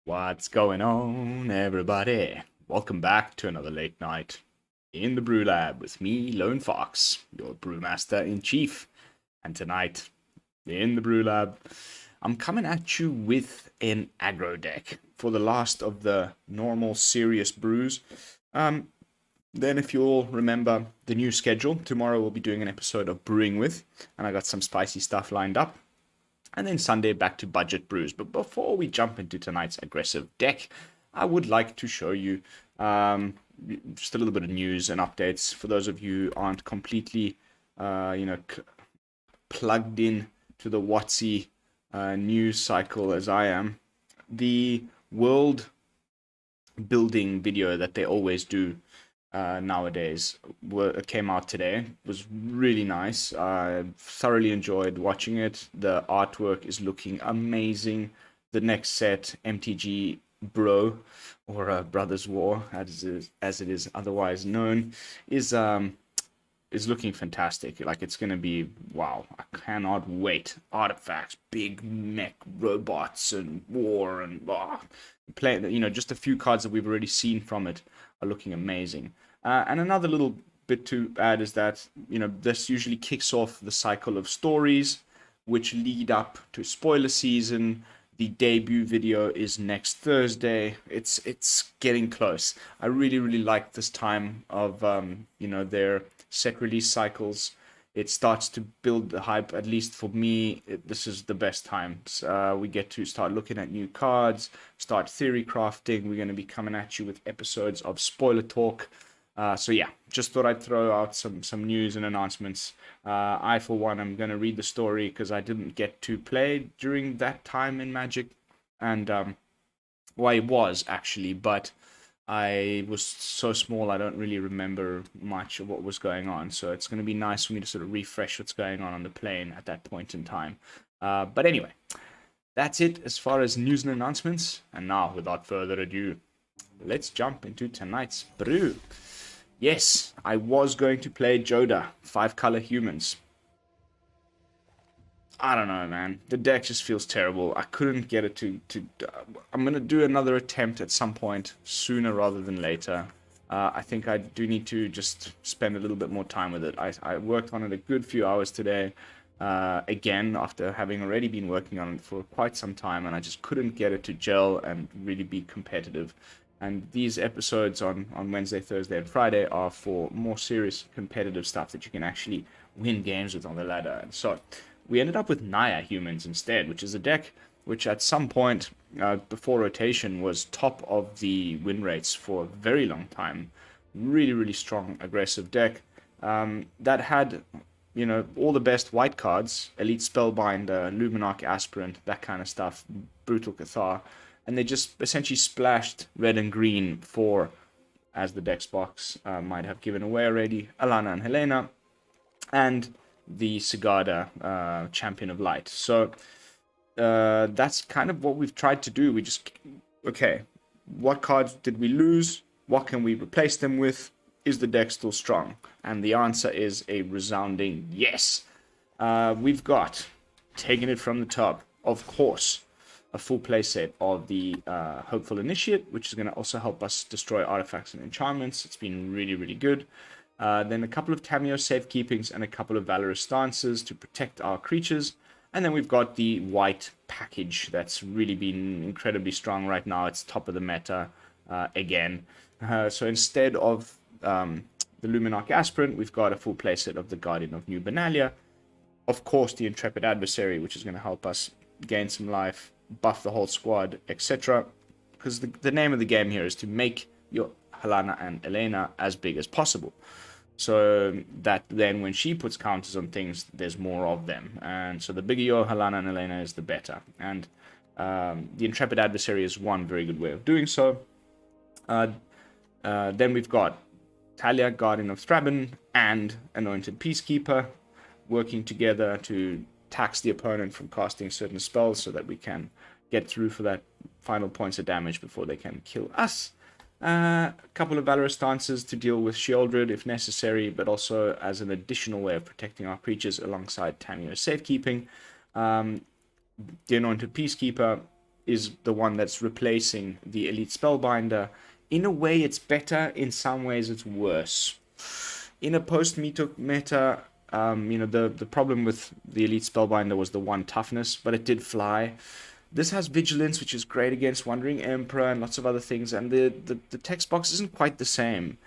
What's going on, everybody? Welcome back to another late night in the BrewLab with me, Lone Fox, your brewmaster in chief. And tonight, in the BrewLab, I'm coming at you with an aggro deck for the last of the normal serious brews. Then, if you all remember the new schedule, tomorrow we'll be doing an episode of Brewing With, and I got some spicy stuff lined up. And then Sunday back to budget brews. But before we jump into tonight's aggressive deck, I would like to show you just a little bit of news and updates for those of you who aren't completely, plugged in to the WotC news cycle as I am. The world building video that they always do nowadays came out today. Was really nice. I thoroughly enjoyed watching it. The artwork is looking amazing. The next set, MTG Bro, or Brothers War as it is otherwise known, is looking fantastic. Like, it's gonna be wow. I cannot wait. Artifacts, big mech robots, and war, and just a few cards that we've already seen from it are looking amazing. And another little bit to add is that, this usually kicks off the cycle of stories which lead up to spoiler season. The debut video is next Thursday. It's getting close. I really, really like this time of, their set release cycles. It starts to build the hype. At least for me, this is the best times. We get to start looking at new cards, start theory crafting. We're going to be coming at you with episodes of spoiler talk. So yeah, just thought I'd throw out some news and announcements. I, for one, am going to read the story because I didn't get to play during that time in Magic. And, I was actually, but I was so small I don't really remember much of what was going on. So it's going to be nice for me to sort of refresh what's going on the plane at that point in time. But anyway, that's it as far as news and announcements. And now, without further ado, let's jump into tonight's brew. Yes, I was going to play Joda, 5-color humans. I don't know, man. The deck just feels terrible. I couldn't get it to I'm going to do another attempt at some point, sooner rather than later. I think I do need to just spend a little bit more time with it. I worked on it a good few hours today, again, after having already been working on it for quite some time, and I just couldn't get it to gel and really be competitive. And these episodes on Wednesday, Thursday, and Friday are for more serious competitive stuff that you can actually win games with on the ladder. And so we ended up with Naya Humans instead, which is a deck which at some point before rotation was top of the win rates for a very long time. Really, really strong, aggressive deck that had, all the best white cards: Elite Spellbinder, Luminarch Aspirant, that kind of stuff, Brutal Cathar. And they just essentially splashed red and green for, as the deck's box might have given away already, Alena and Halana, and the Sigarda, Champion of Light. So that's kind of what we've tried to do. We just, okay, what cards did we lose? What can we replace them with? Is the deck still strong? And the answer is a resounding yes. We've got, taking it from the top, of course, a full playset of the Hopeful Initiate, which is going to also help us destroy artifacts and enchantments. It's been really, really good. Then a couple of Tamiyo Safekeepings and a couple of Valorous Stances to protect our creatures. And then we've got the white package that's really been incredibly strong right now. It's top of the meta again. So instead of the Luminarch Aspirant, we've got a full playset of the Guardian of New Benalia. Of course, the Intrepid Adversary, which is going to help us gain some life, buff the whole squad, etc. Because the name of the game here is to make your Halana and Alena as big as possible. So that then when she puts counters on things, there's more of them. And so the bigger your Halana and Alena is, the better. And the Intrepid Adversary is one very good way of doing so. Then we've got Thalia, Guardian of Thraben, and Anointed Peacekeeper working together to tax the opponent from casting certain spells so that we can get through for that final points of damage before they can kill us. A couple of Valorous Stances to deal with Shieldred if necessary, but also as an additional way of protecting our creatures alongside Tamiyo Safekeeping. The Anointed Peacekeeper is the one that's replacing the Elite Spellbinder. In a way, it's better. In some ways, it's worse. In a post-meta, the problem with the Elite Spellbinder was the 1 toughness, but it did fly. This has Vigilance, which is great against Wandering Emperor and lots of other things, and the text box isn't quite the same.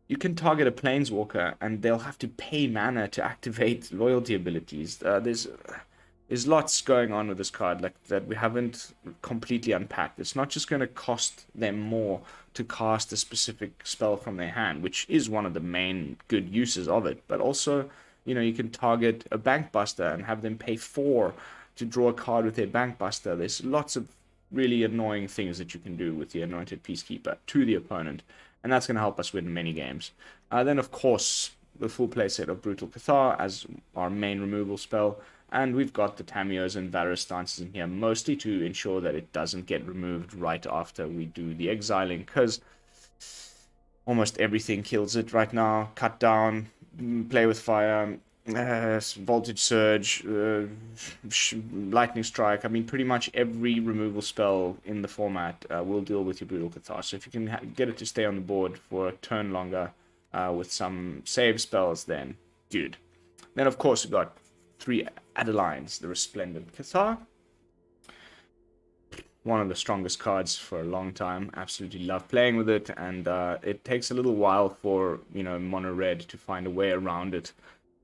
You can target a Planeswalker, and they'll have to pay mana to activate loyalty abilities. There's lots going on with this card like that we haven't completely unpacked. It's not just going to cost them more to cast a specific spell from their hand, which is one of the main good uses of it, but also, you can target a Bankbuster and have them pay 4 to draw a card with their Bankbuster. There's lots of really annoying things that you can do with the Anointed Peacekeeper to the opponent, and that's going to help us win many games. Then, of course, the full playset of Brutal Cathar as our main removal spell, and we've got the Tamiyos and Valorous Stances in here, mostly to ensure that it doesn't get removed right after we do the exiling, because almost everything kills it right now. Cut down, play with fire, voltage surge, lightning strike. I mean, pretty much every removal spell in the format will deal with your Brutal Cathar. So if you can get it to stay on the board for a turn longer with some save spells, then good. Then, of course, we've got 3 Adelines, the Resplendent Cathar. One of the strongest cards for a long time. Absolutely love playing with it, and it takes a little while for mono red to find a way around it,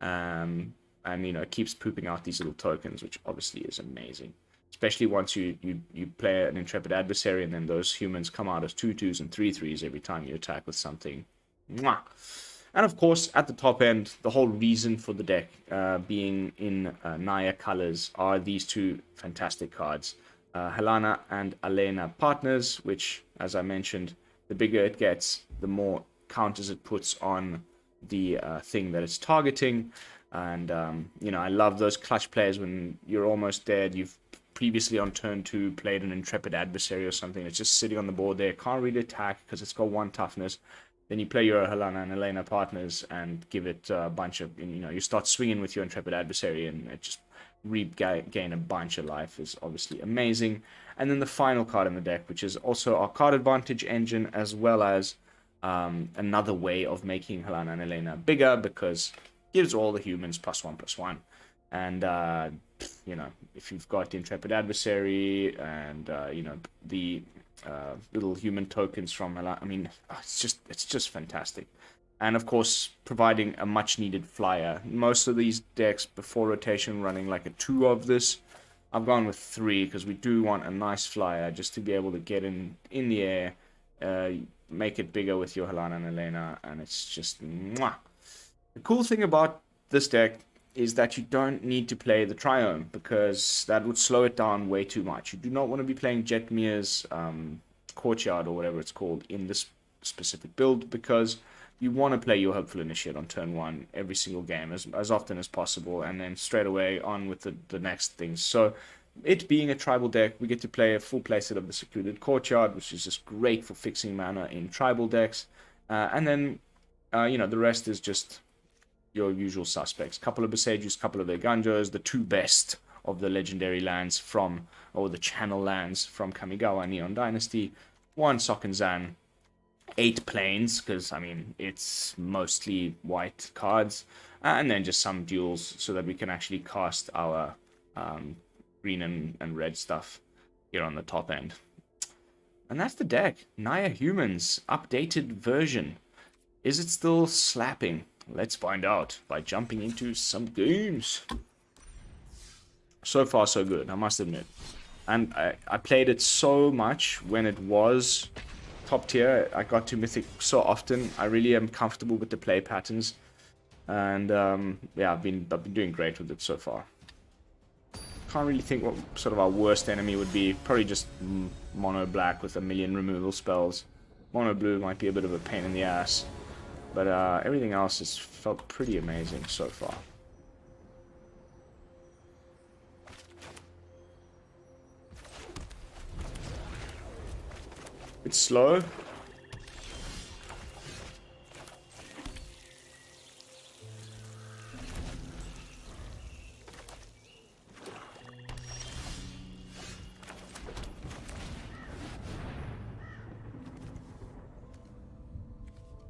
and it keeps pooping out these little tokens, which obviously is amazing. Especially once you play an Intrepid Adversary, and then those humans come out as 2/2s and 3/3s every time you attack with something. Mwah! And of course, at the top end, the whole reason for the deck being in Naya colors are these 2 fantastic cards. Halana and Alena partners, which, as I mentioned, the bigger it gets, the more counters it puts on the thing that it's targeting. And, I love those clutch plays when you're almost dead. You've previously on turn 2 played an Intrepid Adversary or something. It's just sitting on the board there. Can't really attack because it's got 1 toughness. Then you play your Halana and Alena partners and give it a bunch of, you start swinging with your Intrepid Adversary, and it just regain a bunch of life is obviously amazing. And then the final card in the deck, which is also our card advantage engine, as well as another way of making Halana and Alena bigger, because it gives all the humans +1/+1. And if you've got the Intrepid Adversary and the little human tokens from Halana, I mean, it's just fantastic. And of course, providing a much needed flyer. Most of these decks before rotation running like a 2 of this. I've gone with 3 because we do want a nice flyer just to be able to get in the air, make it bigger with your Halana and Alena, and it's just mwah. The cool thing about this deck is that you don't need to play the Triome, because that would slow it down way too much. You do not want to be playing Jetmir's Courtyard or whatever it's called in this specific build, because you want to play your Hopeful Initiate on turn 1 every single game as often as possible, and then straight away on with the next things. So it being a tribal deck, we get to play a full playset of the Secluded Courtyard, which is just great for fixing mana in tribal decks. And then, the rest is just your usual suspects. Couple of Boseijus, couple of Eiganjos, the 2 best of the legendary lands or the channel lands from Kamigawa Neon Dynasty. 1 Sokenzan, 8 planes, because, I mean, it's mostly white cards, and then just some duels so that we can actually cast our green and red stuff here on the top end. And that's the deck. Naya Humans, updated version. Is it still slapping? Let's find out by jumping into some games. So far, so good, I must admit. And I played it so much when it was top tier. I got to Mythic so often. I really am comfortable with the play patterns. And, yeah, I've been doing great with it so far. Can't really think what sort of our worst enemy would be. Probably just mono black with a million removal spells. Mono blue might be a bit of a pain in the ass. But everything else has felt pretty amazing so far. It's slow.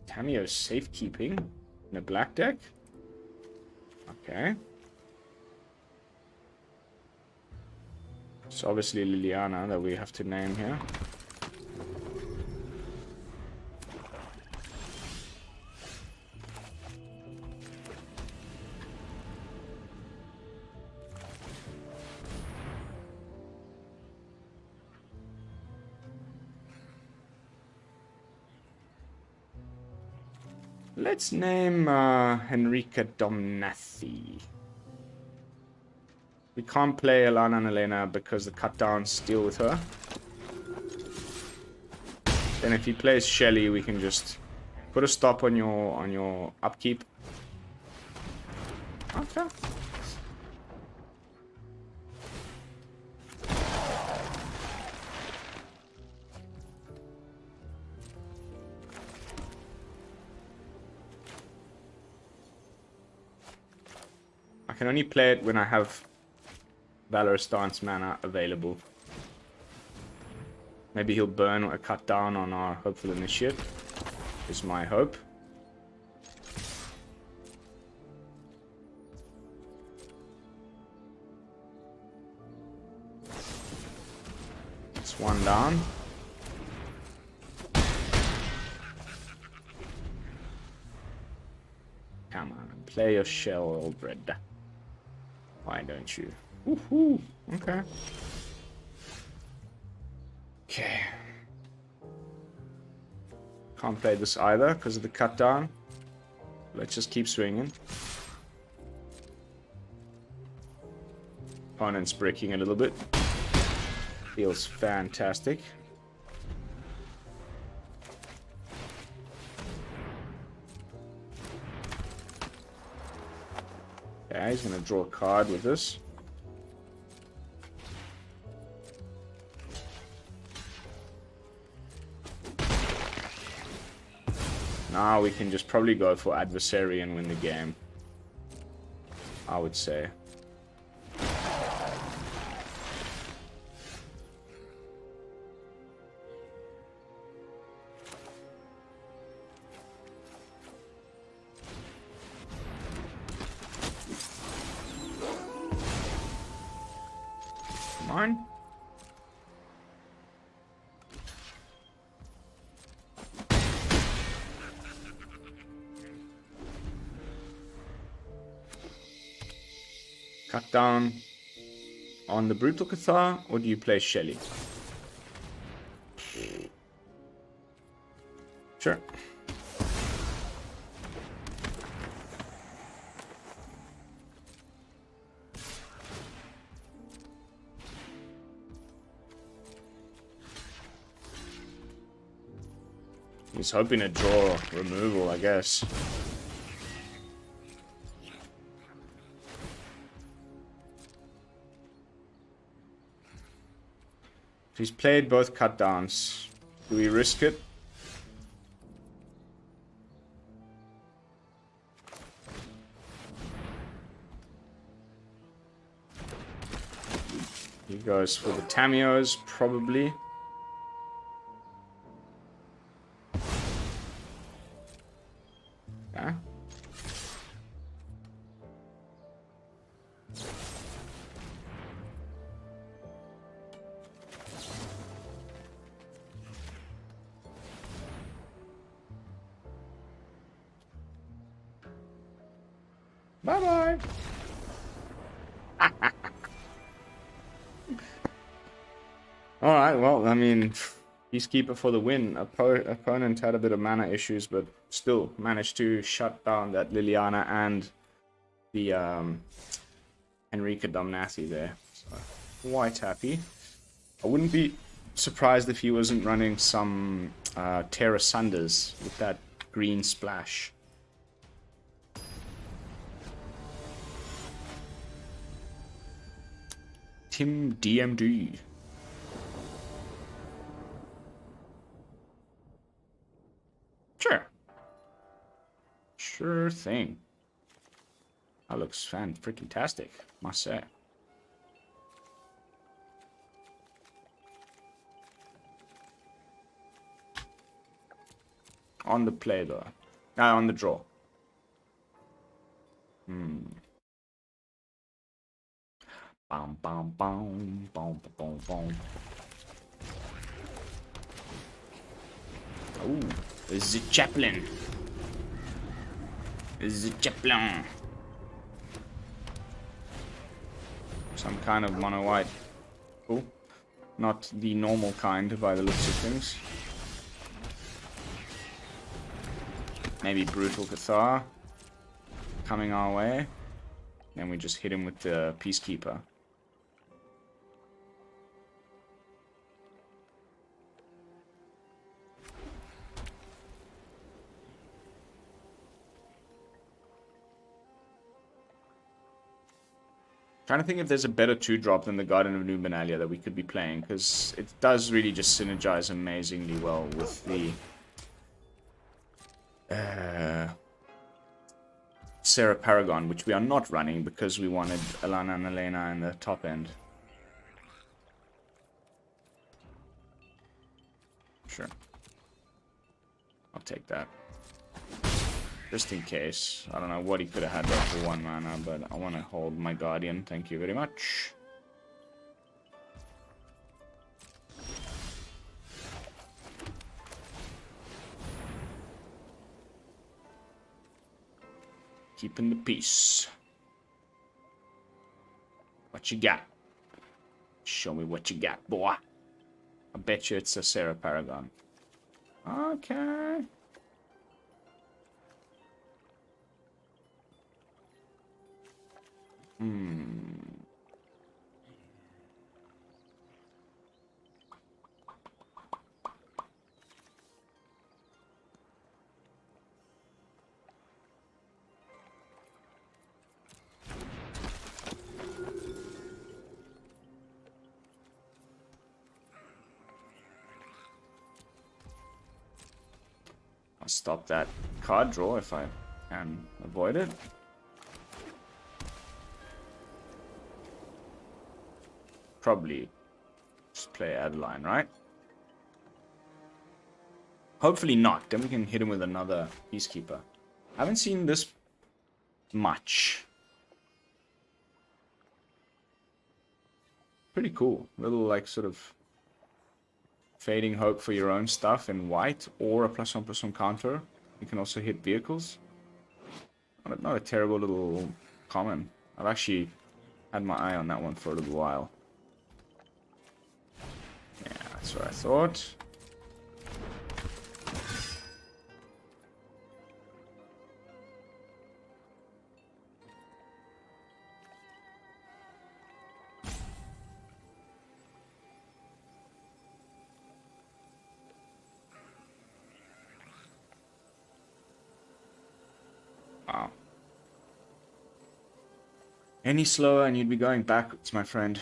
Tamiyo Safekeeping in a black deck. Okay. It's obviously Liliana that we have to name here. Let's name Henrika Domnathi. We can't play Alana and Alena because the cut downs deal with her. Then if he plays Shelly, we can just put a stop on your upkeep. Okay. I can only play it when I have Valorous Stance mana available. Maybe he'll burn a cut down on our Hopeful Initiate. Is my hope. It's one down. Come on, play your shell, old bread. Why don't you? Woohoo! Okay. Okay. Can't play this either because of the cut down. Let's just keep swinging. Opponent's breaking a little bit. Feels fantastic. Yeah, he's gonna draw a card with this. Now we can just probably go for Adversary and win the game, I would say. Come on. Cut down on the Brutal Cathar, or do you play Shelly? Sure. He's hoping to draw removal, I guess. He's played both cut downs. Do we risk it? He goes for the Tamiyos, probably. Yeah. Bye-bye. Alright, well, I mean, Peacekeeper for the win. Opponent had a bit of mana issues, but still managed to shut down that Liliana and the Henrika Domnathi there. So, quite happy. I wouldn't be surprised if he wasn't running some Terra Sunders with that green splash. Tim DMD. thing. That looks fan-freaking-tastic, must say. On the play, though. On the draw. Bum, bum, bum, bum, bum, bum. Oh, this is a chaplain. This is a chaplain. Some kind of mono white. Cool. Not the normal kind by the looks of things. Maybe Brutal Cathar coming our way. And we just hit him with the Peacekeeper. Trying to think if there's a better 2-drop than the Guardian of New Benalia that we could be playing, because it does really just synergize amazingly well with the Sarah Paragon, which we are not running because we wanted Alana and Alena in the top end. Sure. I'll take that. Just in case. I don't know what he could have had there for 1 mana, but I want to hold my Guardian. Thank you very much. Keeping the peace. What you got? Show me what you got, boy. I bet you it's a Sarah Paragon. Okay. I'll stop that card draw if I can avoid it. Probably just play Adeline, right? Hopefully not. Then we can hit him with another Peacekeeper. I haven't seen this much. Pretty cool. Little, like, sort of fading hope for your own stuff in white, or a +1/+1 counter. You can also hit vehicles. Not a terrible little common. I've actually had my eye on that one for a little while. Yeah, that's what I thought. Wow. Any slower and you'd be going backwards, my friend.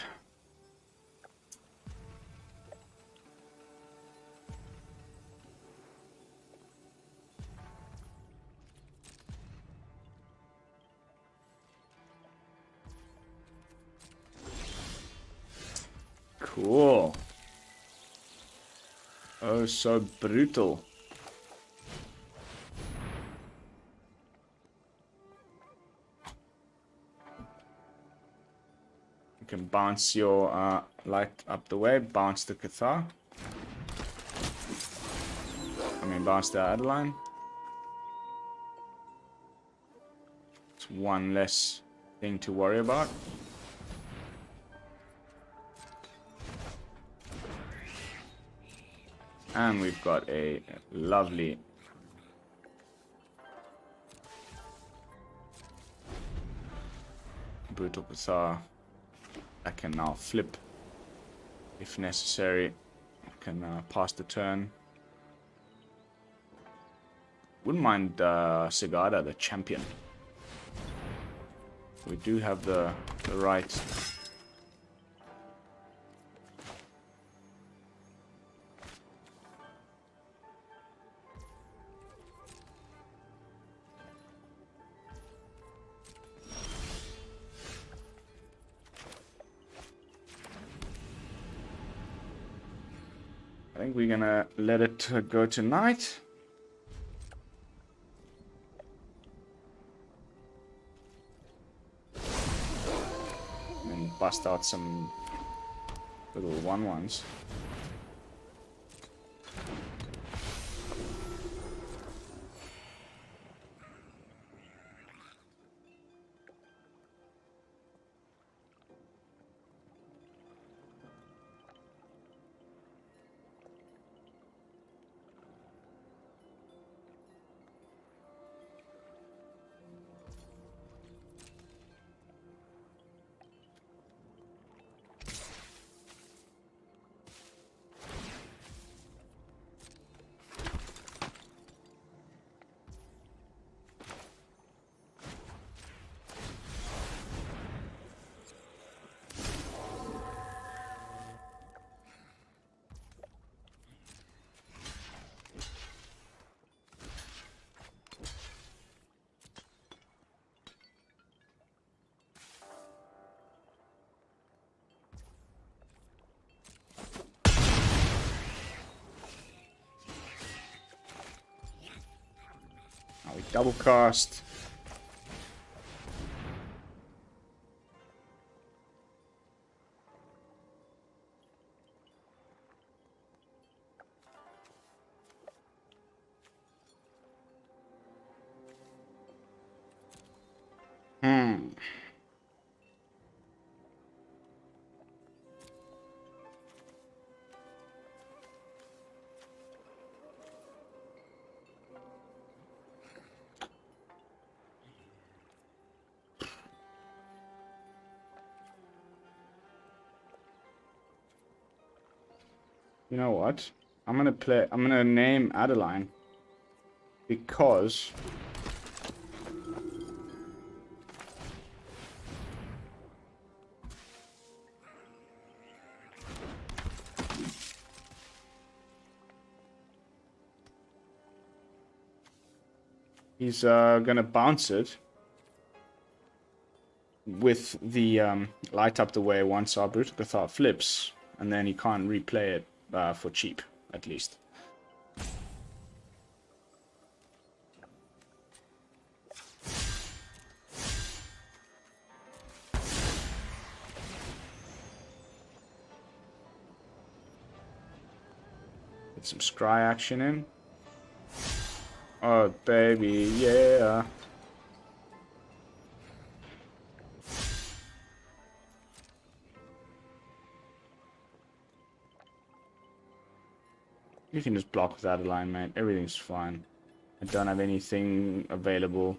Cool. Oh, so brutal. You can bounce your light up the way, bounce the Cathar. Bounce the Adeline. It's one less thing to worry about. And we've got a lovely Brutal Cathar. I can now flip if necessary. I can pass the turn. Wouldn't mind Sigarda, the champion. We do have the right. I think we're gonna let it go tonight. And bust out some little 1/1s. Now we double cast. You know what? I'm gonna name Adeline because he's gonna bounce it with the light up the way once our Brutal Cathar flips, and then he can't replay it for cheap, at least. Get some scry action in. Oh, baby, yeah. You can just block with Adeline, mate. Everything's fine. I don't have anything available.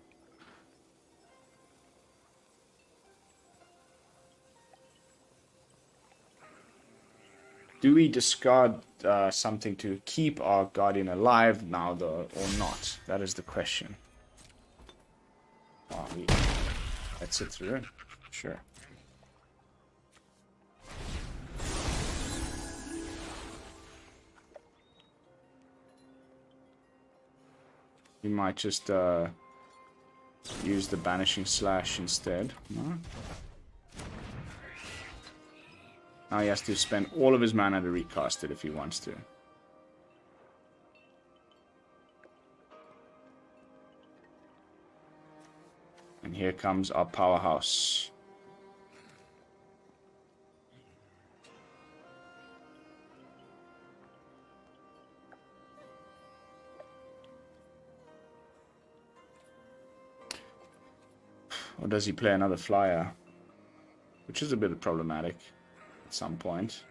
Do we discard something to keep our Guardian alive now, though, or not? That is the question. Oh, let's it through. Sure. You might just use the Banishing Slash instead. No? Now he has to spend all of his mana to recast it if he wants to. And here comes our powerhouse. Or does he play another flyer? Which is a bit problematic at some point.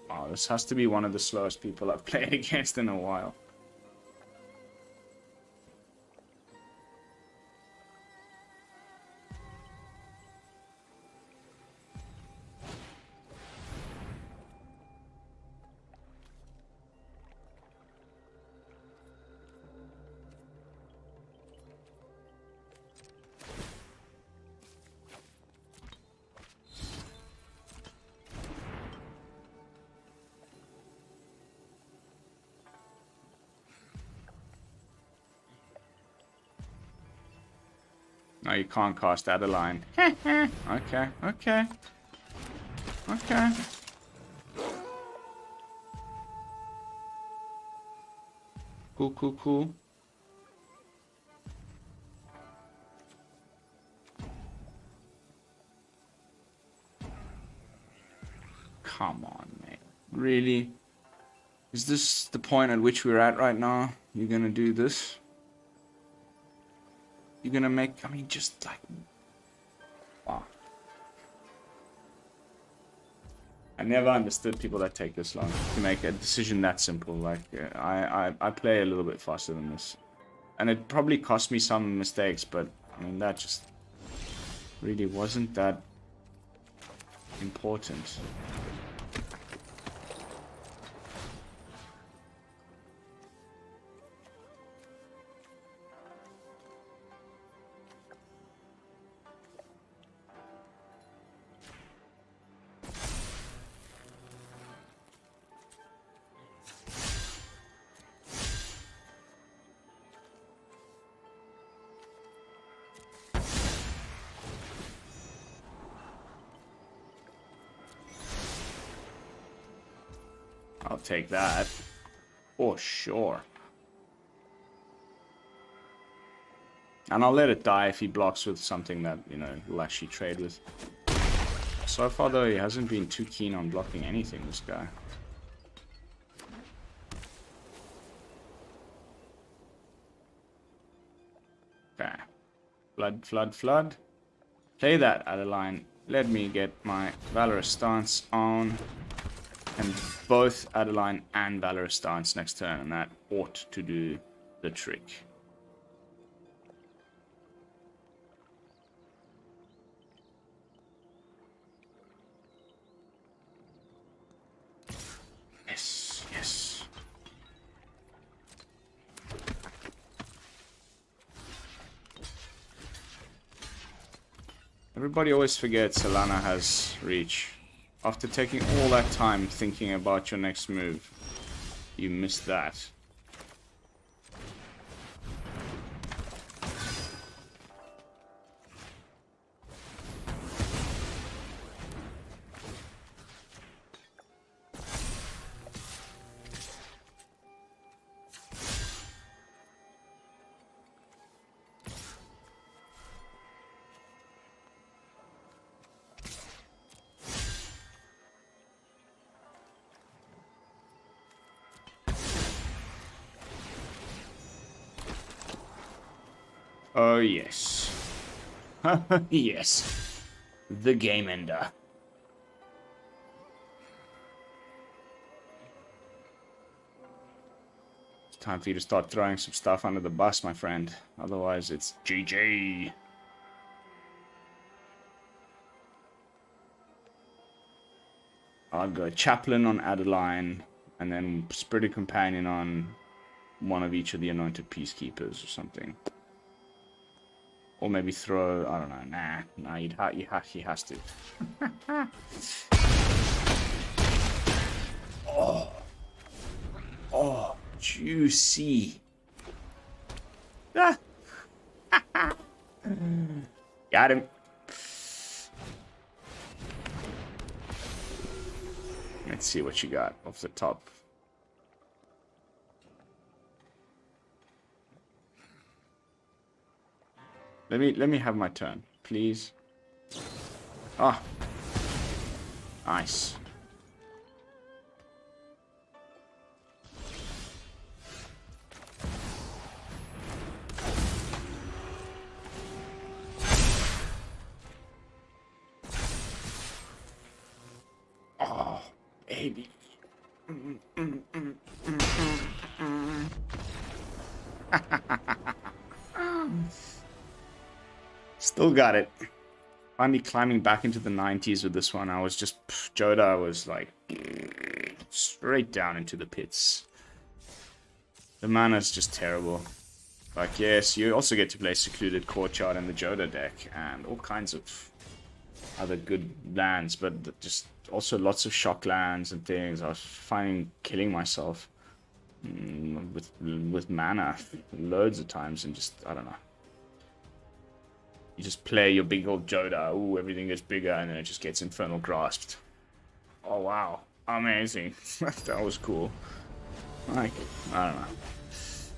Wow, this has to be one of the slowest people I've played against in a while. No, you can't cast Adeline. Okay, okay. Okay. Cool, cool, cool. Come on, mate. Really? Is this the point at which we're at right now? You're gonna do this? You're gonna make... I mean, just like... Wow. I never understood people that take this long to make a decision that simple. Like, I play a little bit faster than this. And it probably cost me some mistakes, but, I mean, that just really wasn't that important. I'll take that. For sure. And I'll let it die if he blocks with something that, you know, we'll actually trade with. So far, though, he hasn't been too keen on blocking anything, this guy. Okay. Flood, flood, flood. Play that, Adeline. Let me get my Valorous Stance on. And both Adeline and Valorous Stance next turn, and that ought to do the trick. Yes, yes. Everybody always forgets Halana has reach. After taking all that time thinking about your next move, you missed that. Oh, yes. Yes. The game ender. It's time for you to start throwing some stuff under the bus, my friend. Otherwise, it's GG. I'll go Chaplain on Adeline, and then Spirited Companion on one of each of the Anointed Peacekeepers or something. Or maybe throw, I don't know, nah, he has to. Oh, juicy. Ah. Got him. Let's see what you got off the top. Let me have my turn, please. Ah, nice. Oh, baby. Still got it. Finally climbing back into the 90s with this one. I was just... Joda was like... straight down into the pits. The mana's just terrible. Like, yes, you also get to play Secluded Courtyard in the Joda deck. And all kinds of other good lands. But just also lots of shock lands and things. I was finding killing myself with mana loads of times. And just, I don't know. You just play your big old Joda. Ooh, everything gets bigger, and then it just gets Infernal Grasped. Oh, wow. Amazing. That was cool. Like, I don't know.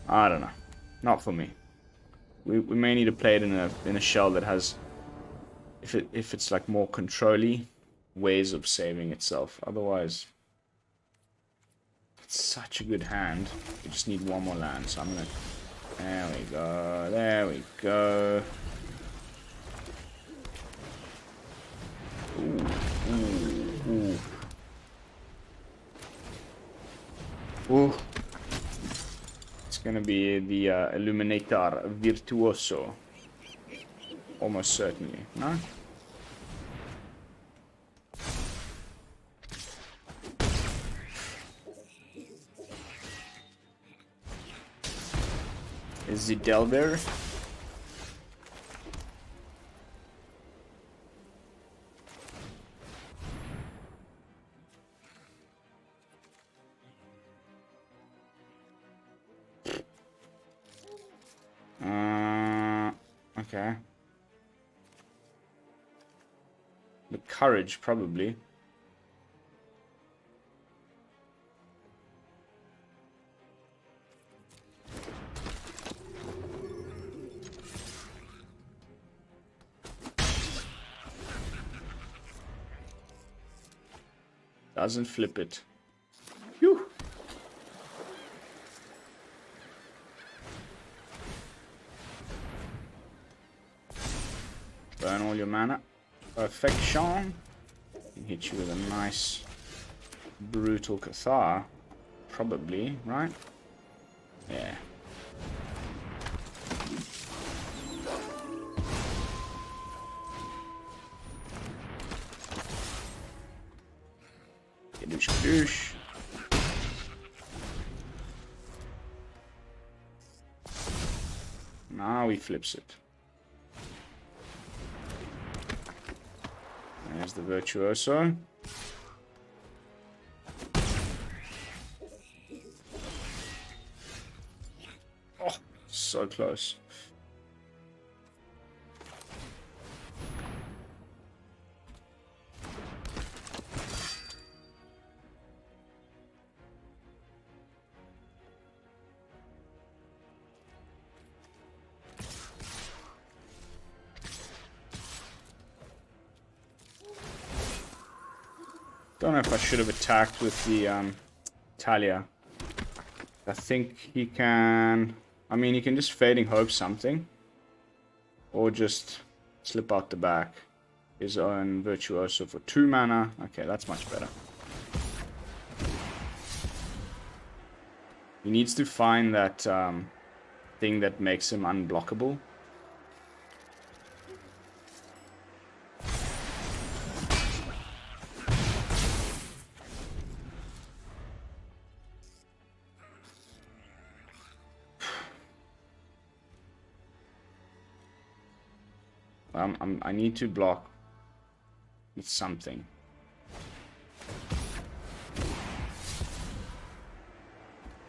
I don't know. Not for me. We may need to play it in a shell that has, if it's like more control-y ways of saving itself. Otherwise, it's such a good hand. We just need one more land, so I'm gonna. There we go. There we go. Ooh, ooh, ooh. Ooh. It's gonna be the Illuminator Virtuoso. Almost certainly, no? Is the Delver? Okay. The Courage, probably. Doesn't flip it. Phew. Burn all your mana. Perfection. Can hit you with a nice Brutal Cathar. Probably, right? Yeah. Kadoosh, kadoosh. Now he flips it. There's the Virtuoso. Oh, so close. Don't know if I should have attacked with the Thalia. I think he can. I mean, he can just Fading Hope something, or just slip out the back. His own Virtuoso for 2 mana. Okay, that's much better. He needs to find that thing that makes him unblockable. I need to block with something.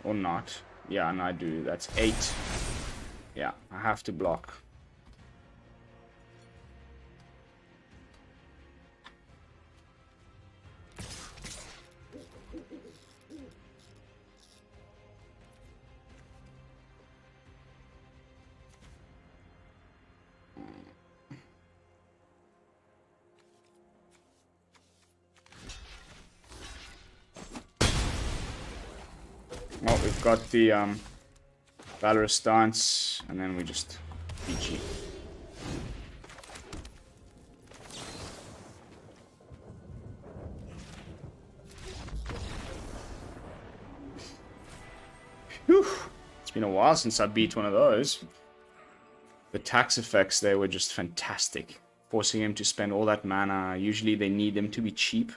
Or not. Yeah, and I do. That's 8. Yeah, I have to block. Well, we've got the Valorous Stance, and then we just PG. Whew. It's been a while since I beat one of those. The tax effects, they were just fantastic. Forcing him to spend all that mana. Usually they need them to be cheap.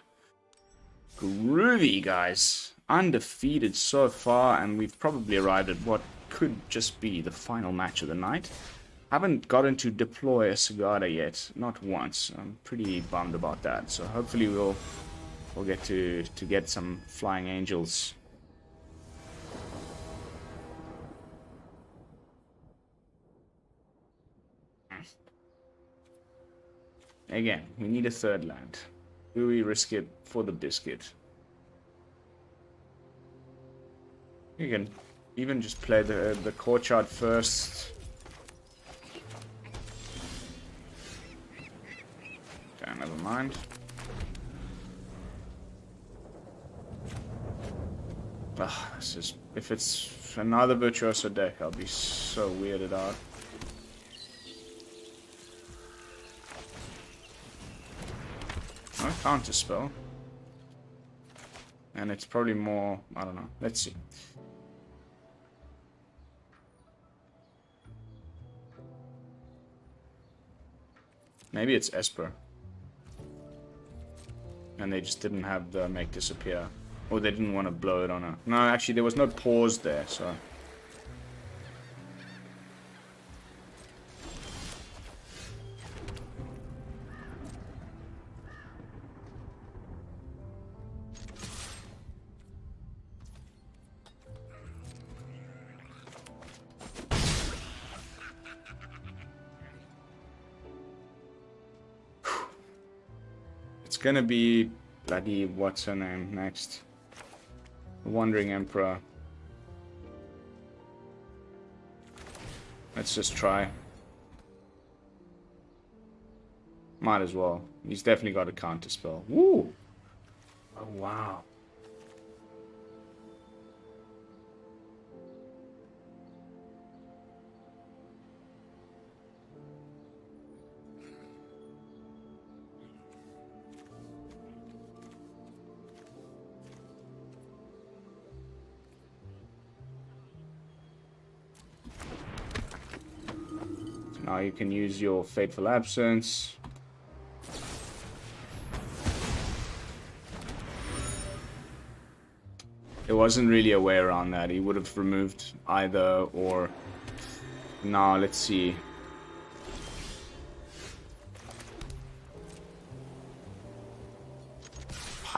Groovy, guys. Undefeated so far, and we've probably arrived at what could just be the final match of the night. Haven't gotten to deploy a Sigarda yet, not once. I'm pretty bummed about that. So hopefully we'll get to get some flying angels. Again, we need a third land. Do we risk it for the biscuit? You can even just play the courtyard first. Okay, never mind. Ugh, this is... If it's another Virtuoso deck, I'll be so weirded out. No counter spell. And it's probably more... I don't know. Let's see. Maybe it's Esper. And they just didn't have the make disappear. Or they didn't want to blow it on a... No, actually there was no pause there, so... It's gonna be bloody what's her name next. The Wandering Emperor. Let's just try. Might as well. He's definitely got a counter spell. Woo! Oh wow. Now you can use your Fateful Absence. There wasn't really a way around that. He would have removed either or. Now let's see.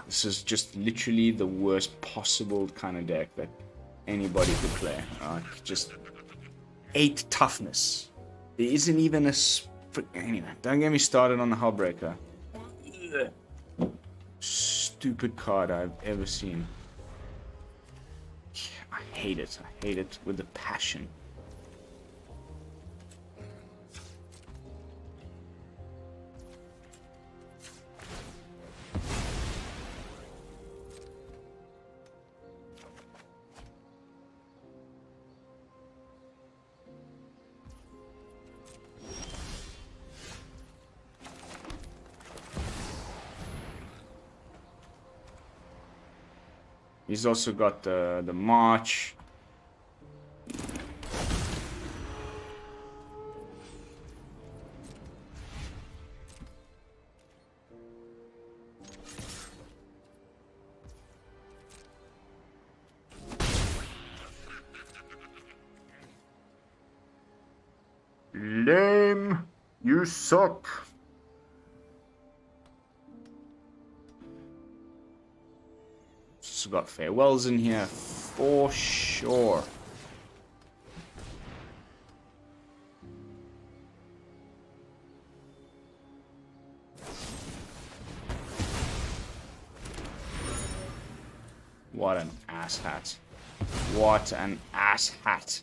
This is just literally the worst possible kind of deck that anybody could play. Just 8 toughness. There isn't even a... Anyway, don't get me started on the Hullbreaker. Stupid card I've ever seen. I hate it. I hate it with a passion. He's also got the March. Lame. You suck. Got farewells in here for sure. What an asshat. What an asshat.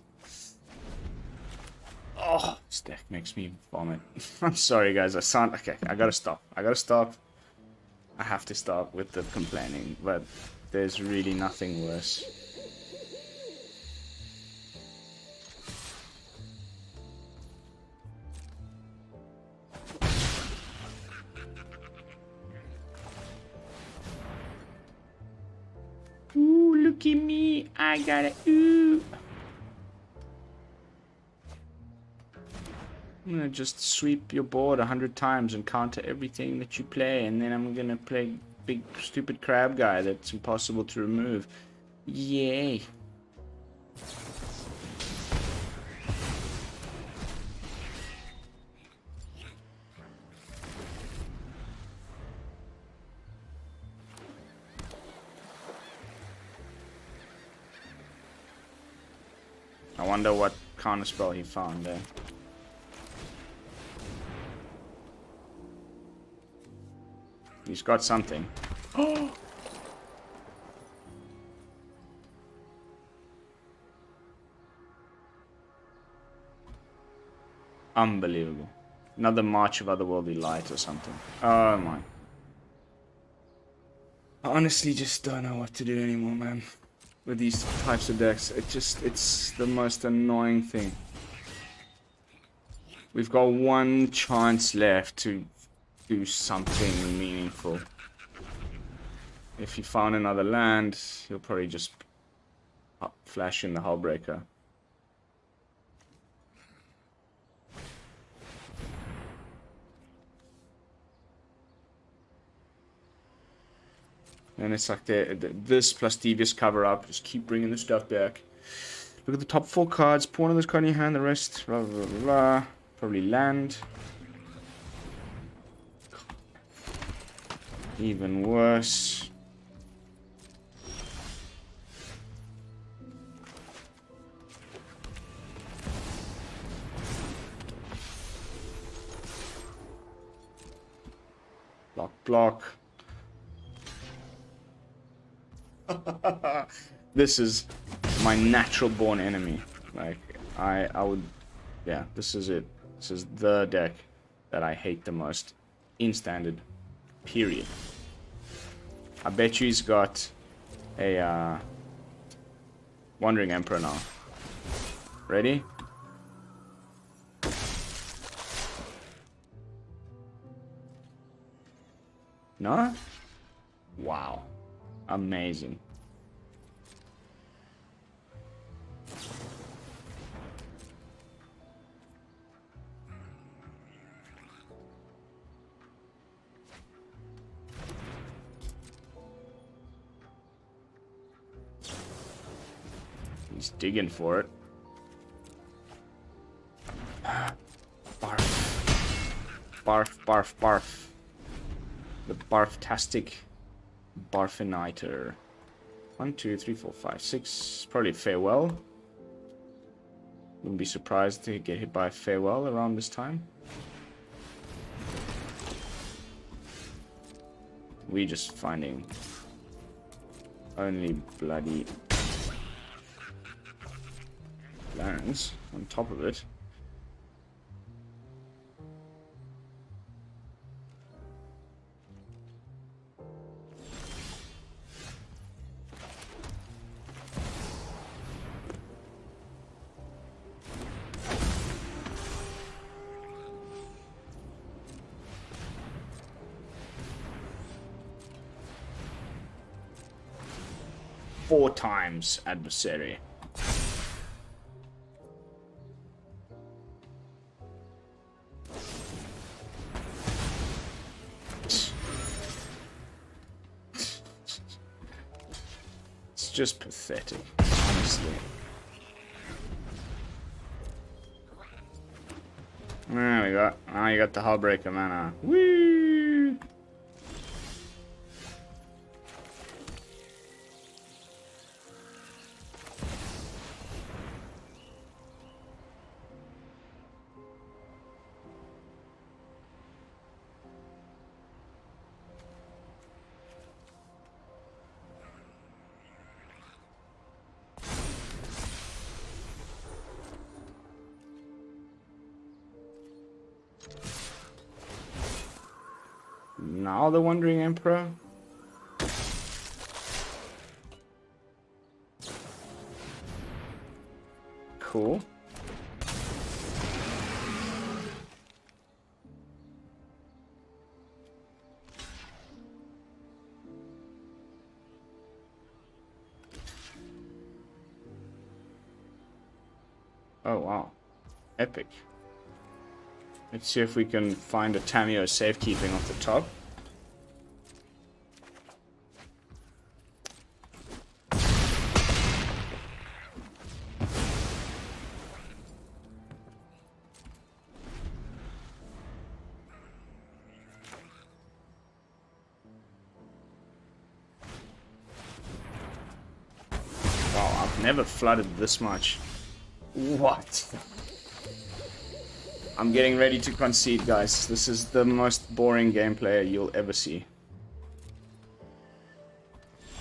Oh, this deck makes me vomit. I'm sorry guys, I sound okay, I gotta stop. I have to stop with the complaining, but there's really nothing worse. Ooh, look at me. I got it. Ooh. I'm gonna just sweep your board 100 times and counter everything that you play, and then I'm gonna play big stupid crab guy that's impossible to remove. Yay. I wonder what counterspell he found there. He's got something. Unbelievable. Another March of Otherworldly Light or something. Oh my. I honestly just don't know what to do anymore, man. With these types of decks. It's the most annoying thing. We've got one chance left to do something meaningful. If he found another land, he'll probably just flash in the Hullbreaker. And it's like this plus Devious Cover Up. Just keep bringing the stuff back. Look at the top 4 cards. Put one of those cards in your hand. The rest, blah, blah, blah, blah. Probably land. Even worse. Block, block. This is my natural born enemy. Like, I would... Yeah, this is it. This is the deck that I hate the most. In Standard. Period. I bet you he's got a Wandering Emperor now. Ready? No? Wow. Amazing. He's digging for it. Barf. Barf, barf, barf. The barf-tastic Barfiniter. 1, 2, 3, 4, 5, 6. Probably Farewell. Wouldn't be surprised to get hit by Farewell around this time. We just finding only bloody lands on top of it. Four times Adversary. It's just pathetic, honestly. There we go. Now you got the Hullbreaker mana. Woo! Now the Wandering Emperor. Cool. Oh wow. Epic. Let's see if we can find a Tamiyo Safekeeping off the top. Wow, I've never flooded this much. What? I'm getting ready to concede, guys. This is the most boring gameplay you'll ever see.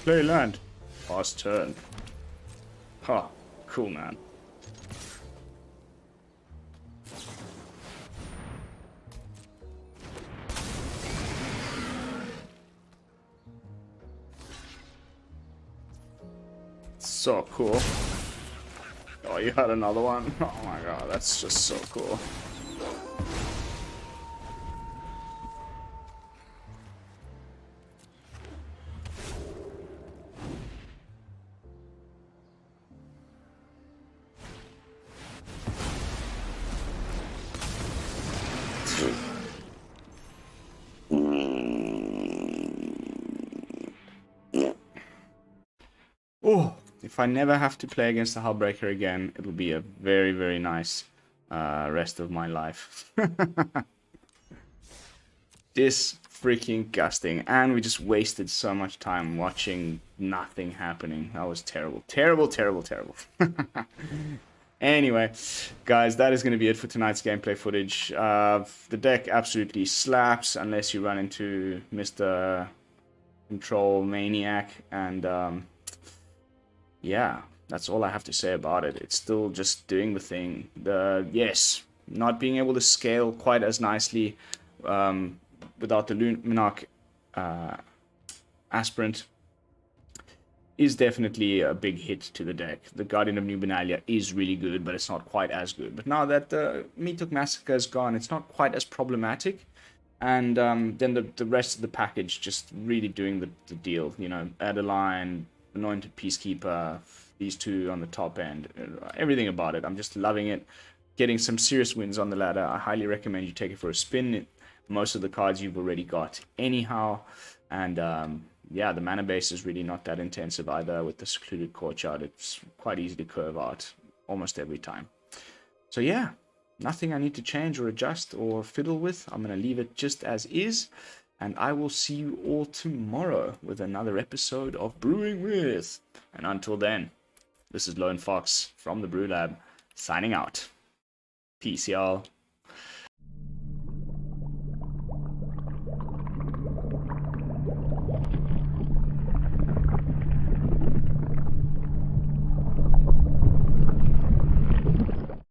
Play land. Pass turn. Ha, cool, man. So cool. Oh, you had another one? Oh my god, that's just so cool. Oh, if I never have to play against the Hullbreaker again, it'll be a very, very nice rest of my life. This freaking gusting. And we just wasted so much time watching nothing happening. That was terrible. Terrible, terrible, terrible. Anyway, guys, that is going to be it for tonight's gameplay footage. The deck absolutely slaps unless you run into Mr. Control Maniac. And yeah, that's all I have to say about it. It's still just doing the thing. Yes, not being able to scale quite as nicely without the Luminarch Aspirant is definitely a big hit to the deck. The Guardian of New Benalia is really good, but it's not quite as good. But now that the Meatok Massacre is gone, it's not quite as problematic. And then the rest of the package just really doing the deal. You know, Adeline, Anointed Peacekeeper, these two on the top end. Everything about it. I'm just loving it. Getting some serious wins on the ladder. I highly recommend you take it for a spin. Most of the cards you've already got anyhow. And yeah, the mana base is really not that intensive either with the Secluded Courtyard. It's quite easy to curve out almost every time. So yeah, nothing I need to change or adjust or fiddle with. I'm going to leave it just as is. And I will see you all tomorrow with another episode of Brewing With. And until then, this is Lone Fox from the BrewLab, signing out. Peace, y'all.